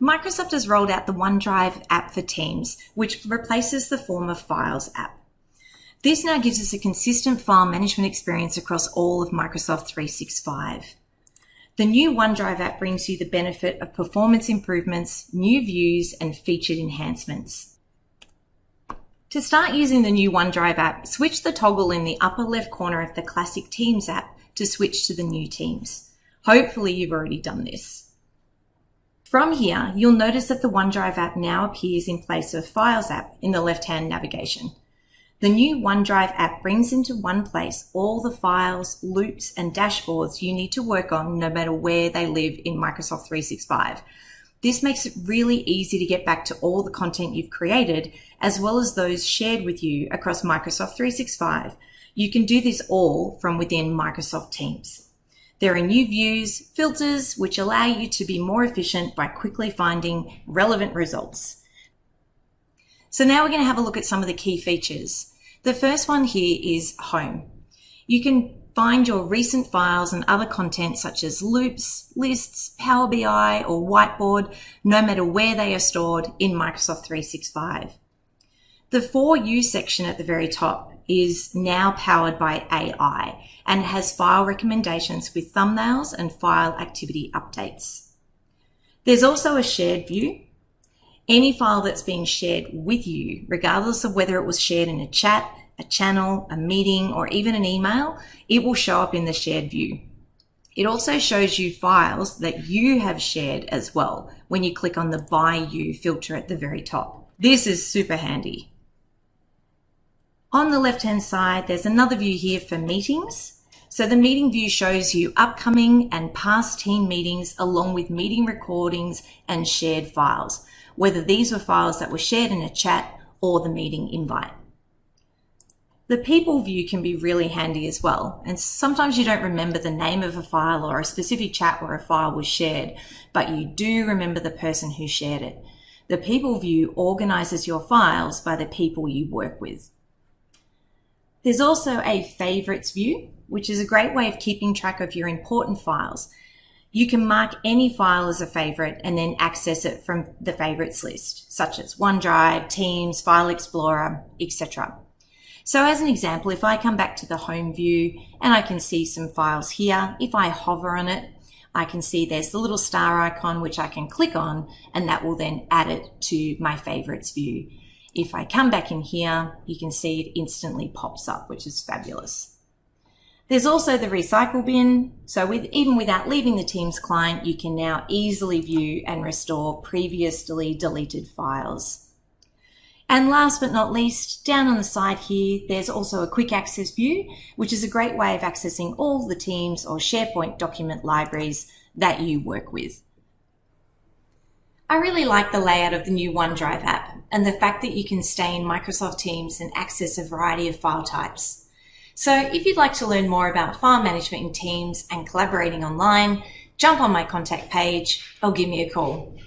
Microsoft has rolled out the OneDrive app for Teams, which replaces the former Files app. This now gives us a consistent file management experience across all of Microsoft 365. The new OneDrive app brings you the benefit of performance improvements, new views, and featured enhancements. To start using the new OneDrive app, switch the toggle in the upper left corner of the classic Teams app to switch to the new Teams. Hopefully you've already done this. From here, you'll notice that the OneDrive app now appears in place of Files app in the left-hand navigation. The new OneDrive app brings into one place all the files, loops, and dashboards you need to work on no matter where they live in Microsoft 365. This makes it really easy to get back to all the content you've created, as well as those shared with you across Microsoft 365. You can do this all from within Microsoft Teams. There are new views, filters, which allow you to be more efficient by quickly finding relevant results. So now we're going to have a look at some of the key features. The first one here is Home. You can find your recent files and other content such as loops, lists, Power BI, or Whiteboard, no matter where they are stored in Microsoft 365. The For You section at the very top is now powered by AI and has file recommendations with thumbnails and file activity updates. There's also a shared view. Any file that's being shared with you, regardless of whether it was shared in a chat, a channel, a meeting, or even an email, it will show up in the shared view. It also shows you files that you have shared as well when you click on the By You filter at the very top. This is super handy. On the left-hand side, there's another view here for meetings. So the meeting view shows you upcoming and past team meetings along with meeting recordings and shared files, whether these were files that were shared in a chat or the meeting invite. The people view can be really handy as well, and sometimes you don't remember the name of a file or a specific chat where a file was shared, but you do remember the person who shared it. The people view organizes your files by the people you work with. There's also a favorites view, which is a great way of keeping track of your important files. You can mark any file as a favorite and then access it from the favorites list, such as OneDrive, Teams, File Explorer, etc. So as an example, if I come back to the home view and I can see some files here, if I hover on it, I can see there's the little star icon which I can click on, and that will then add it to my favorites view. If I come back in here, you can see it instantly pops up, which is fabulous. There's also the recycle bin. So even without leaving the Teams client, you can now easily view and restore previously deleted files. And last but not least, down on the side here, there's also a quick access view, which is a great way of accessing all the Teams or SharePoint document libraries that you work with. I really like the layout of the new OneDrive app and the fact that you can stay in Microsoft Teams and access a variety of file types. So if you'd like to learn more about file management in Teams and collaborating online, jump on my contact page or give me a call.